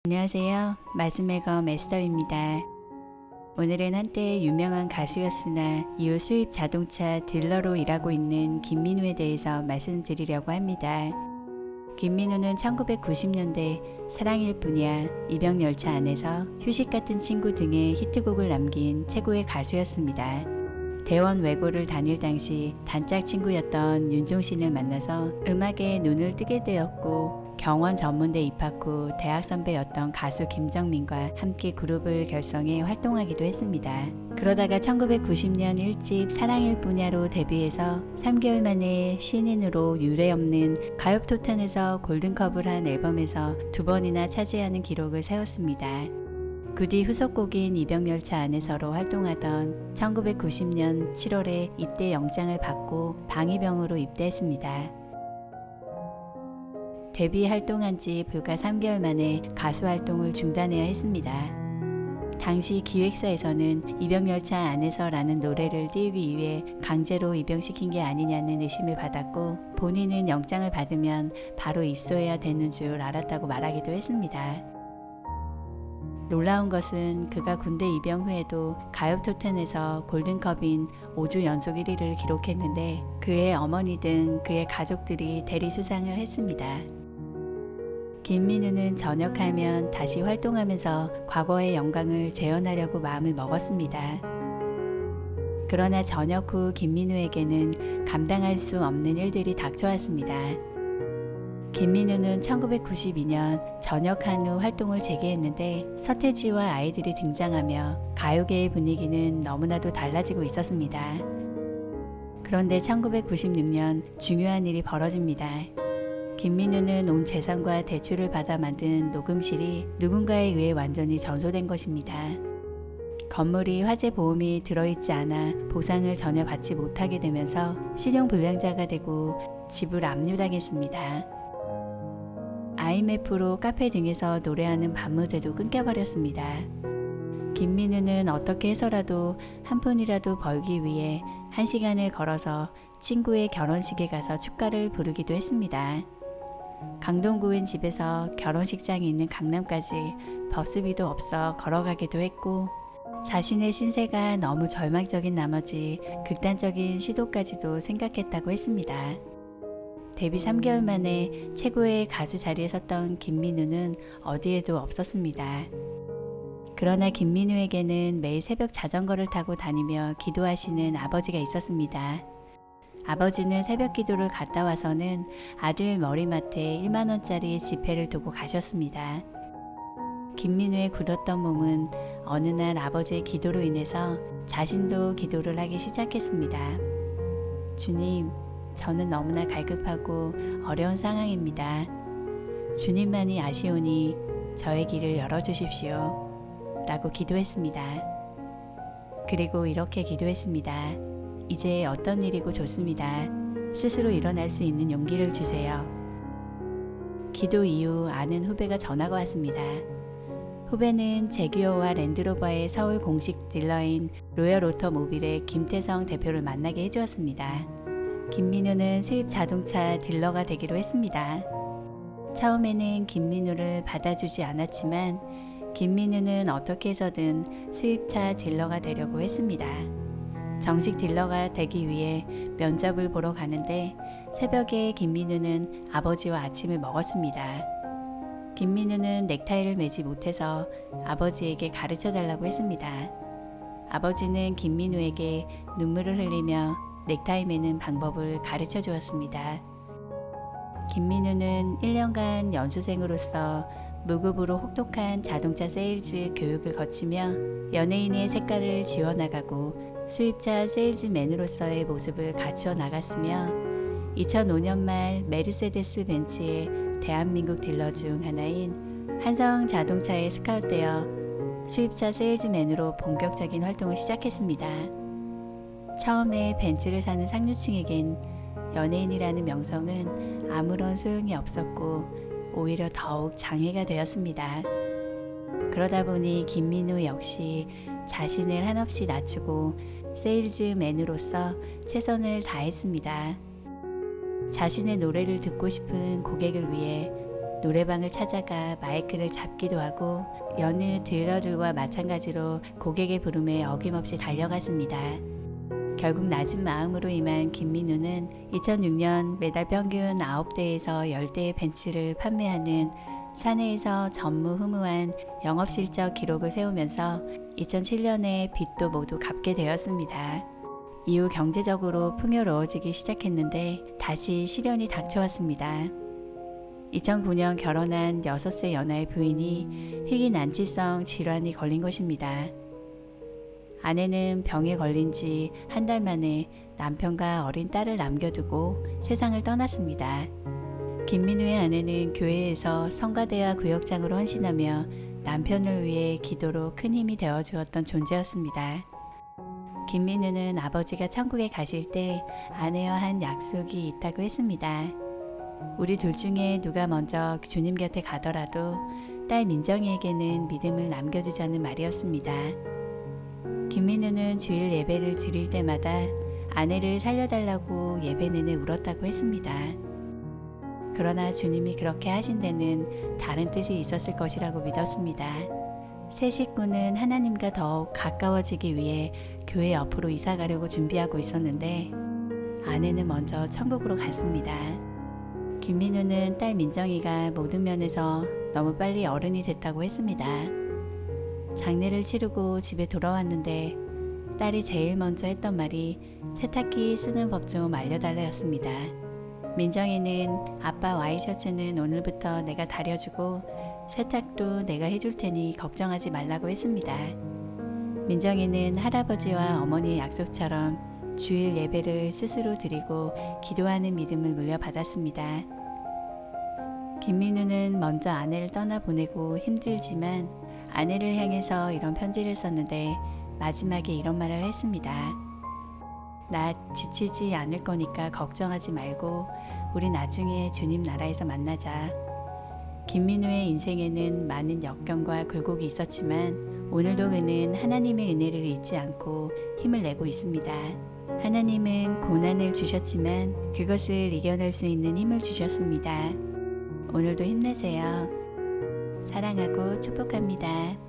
안녕하세요. 말씀의 검 에스더입니다. 오늘은 한때 유명한 가수였으나 이후 수입 자동차 딜러로 일하고 있는 김민우에 대해서 말씀드리려고 합니다. 김민우는 1990년대 사랑일 뿐이야, 이병열차 안에서 휴식 같은 친구 등의 히트곡을 남긴 최고의 가수였습니다. 대원 외고를 다닐 당시 단짝 친구였던 윤종신을 만나서 음악에 눈을 뜨게 되었고, 경원 전문대 입학 후 대학 선배였던 가수 김정민과 함께 그룹을 결성해 활동하기도 했습니다. 그러다가 1990년 1집 사랑일 뿐야로 데뷔해서 3개월 만에 신인으로 유례없는 가요톱10에서 골든컵을 한 앨범에서 2번이나 차지하는 기록을 세웠습니다. 그 뒤 후속곡인 이병열차 안에서로 활동하던 1990년 7월에 입대 영장을 받고 방위병으로 입대했습니다. 데뷔 활동한 지 불과 3개월 만에 가수 활동을 중단해야 했습니다. 당시 기획사에서는 이병열차 안에서라는 노래를 띄우기 위해 강제로 입영시킨 게 아니냐는 의심을 받았고, 본인은 영장을 받으면 바로 입소해야 되는 줄 알았다고 말하기도 했습니다. 놀라운 것은 그가 군대 입영 후에도 가요톱10에서 골든컵인 5주 연속 1위를 기록했는데, 그의 어머니 등 그의 가족들이 대리 수상을 했습니다. 김민우는 전역하면 다시 활동하면서 과거의 영광을 재현하려고 마음을 먹었습니다. 그러나 전역 후 김민우에게는 감당할 수 없는 일들이 닥쳐왔습니다. 김민우는 1992년 전역한 후 활동을 재개했는데, 서태지와 아이들이 등장하며 가요계의 분위기는 너무나도 달라지고 있었습니다. 그런데 1996년 중요한 일이 벌어집니다. 김민우는 온 재산과 대출을 받아 만든 녹음실이 누군가에 의해 완전히 전소된 것입니다. 건물이 화재 보험이 들어있지 않아 보상을 전혀 받지 못하게 되면서 신용불량자가 되고 집을 압류당했습니다. IMF로 카페 등에서 노래하는 밤무대도 끊겨버렸습니다. 김민우는 어떻게 해서라도 한 푼이라도 벌기 위해 1시간을 걸어서 친구의 결혼식에 가서 축가를 부르기도 했습니다. 강동구인 집에서 결혼식장이 있는 강남까지 버스비도 없어 걸어가기도 했고, 자신의 신세가 너무 절망적인 나머지 극단적인 시도까지도 생각했다고 했습니다. 데뷔 3개월 만에 최고의 가수 자리에 섰던 김민우는 어디에도 없었습니다. 그러나 김민우에게는 매일 새벽 자전거를 타고 다니며 기도하시는 아버지가 있었습니다. 아버지는 새벽 기도를 갔다 와서는 아들 머리맡에 1만원짜리 지폐를 두고 가셨습니다. 김민우의 굳었던 몸은 어느 날 아버지의 기도로 인해서 자신도 기도를 하기 시작했습니다. 주님, 저는 너무나 갈급하고 어려운 상황입니다. 주님만이 아시오니 저의 길을 열어주십시오. 라고 기도했습니다. 그리고 이렇게 기도했습니다. 이제 어떤 일이고 좋습니다. 스스로 일어날 수 있는 용기를 주세요. 기도 이후 아는 후배가 전화가 왔습니다. 후배는 제규어와 랜드로버의 서울 공식 딜러인 로열 오토모빌의 김태성 대표를 만나게 해주었습니다. 김민우는 수입 자동차 딜러가 되기로 했습니다. 처음에는 김민우를 받아주지 않았지만 김민우는 어떻게 해서든 수입차 딜러가 되려고 했습니다. 정식 딜러가 되기 위해 면접을 보러 가는데, 새벽에 김민우는 아버지와 아침을 먹었습니다. 김민우는 넥타이를 매지 못해서 아버지에게 가르쳐 달라고 했습니다. 아버지는 김민우에게 눈물을 흘리며 넥타이 매는 방법을 가르쳐 주었습니다. 김민우는 1년간 연수생으로서 무급으로 혹독한 자동차 세일즈 교육을 거치며 연예인의 색깔을 지워나가고 수입차 세일즈맨으로서의 모습을 갖추어 나갔으며, 2005년 말 메르세데스 벤츠의 대한민국 딜러 중 하나인 한성 자동차에 스카웃되어 수입차 세일즈맨으로 본격적인 활동을 시작했습니다. 처음에 벤츠를 사는 상류층에겐 연예인이라는 명성은 아무런 소용이 없었고 오히려 더욱 장애가 되었습니다. 그러다 보니 김민우 역시 자신을 한없이 낮추고 세일즈맨으로서 최선을 다했습니다. 자신의 노래를 듣고 싶은 고객을 위해 노래방을 찾아가 마이크를 잡기도 하고 여느 딜러들과 마찬가지로 고객의 부름에 어김없이 달려갔습니다. 결국 낮은 마음으로 임한 김민우는 2006년 매달 평균 9대에서 10대의 벤츠를 판매하는 사내에서 전무후무한 영업실적 기록을 세우면서 2007년에 빚도 모두 갚게 되었습니다. 이후 경제적으로 풍요로워지기 시작했는데 다시 시련이 닥쳐왔습니다. 2009년 결혼한 6세 연하의 부인이 희귀난치성 질환이 걸린 것입니다. 아내는 병에 걸린 지 한 달 만에 남편과 어린 딸을 남겨두고 세상을 떠났습니다. 김민우의 아내는 교회에서 성가대와 구역장으로 헌신하며 남편을 위해 기도로 큰 힘이 되어 주었던 존재였습니다. 김민우는 아버지가 천국에 가실 때 아내와 한 약속이 있다고 했습니다. 우리 둘 중에 누가 먼저 주님 곁에 가더라도 딸 민정이에게는 믿음을 남겨주자는 말이었습니다. 김민우는 주일 예배를 드릴 때마다 아내를 살려달라고 예배 내내 울었다고 했습니다. 그러나 주님이 그렇게 하신 데는 다른 뜻이 있었을 것이라고 믿었습니다. 새 식구는 하나님과 더욱 가까워지기 위해 교회 옆으로 이사 가려고 준비하고 있었는데 아내는 먼저 천국으로 갔습니다. 김민우는 딸 민정이가 모든 면에서 너무 빨리 어른이 됐다고 했습니다. 장례를 치르고 집에 돌아왔는데 딸이 제일 먼저 했던 말이 세탁기 쓰는 법 좀 알려달라였습니다. 민정이는 아빠 와이셔츠는 오늘부터 내가 다려주고 세탁도 내가 해줄 테니 걱정하지 말라고 했습니다. 민정이는 할아버지와 어머니의 약속처럼 주일 예배를 스스로 드리고 기도하는 믿음을 물려받았습니다. 김민우는 먼저 아내를 떠나보내고 힘들지만 아내를 향해서 이런 편지를 썼는데 마지막에 이런 말을 했습니다. 나 지치지 않을 거니까 걱정하지 말고 우리 나중에 주님 나라에서 만나자. 김민우의 인생에는 많은 역경과 굴곡이 있었지만 오늘도 그는 하나님의 은혜를 잊지 않고 힘을 내고 있습니다. 하나님은 고난을 주셨지만 그것을 이겨낼 수 있는 힘을 주셨습니다. 오늘도 힘내세요. 사랑하고 축복합니다.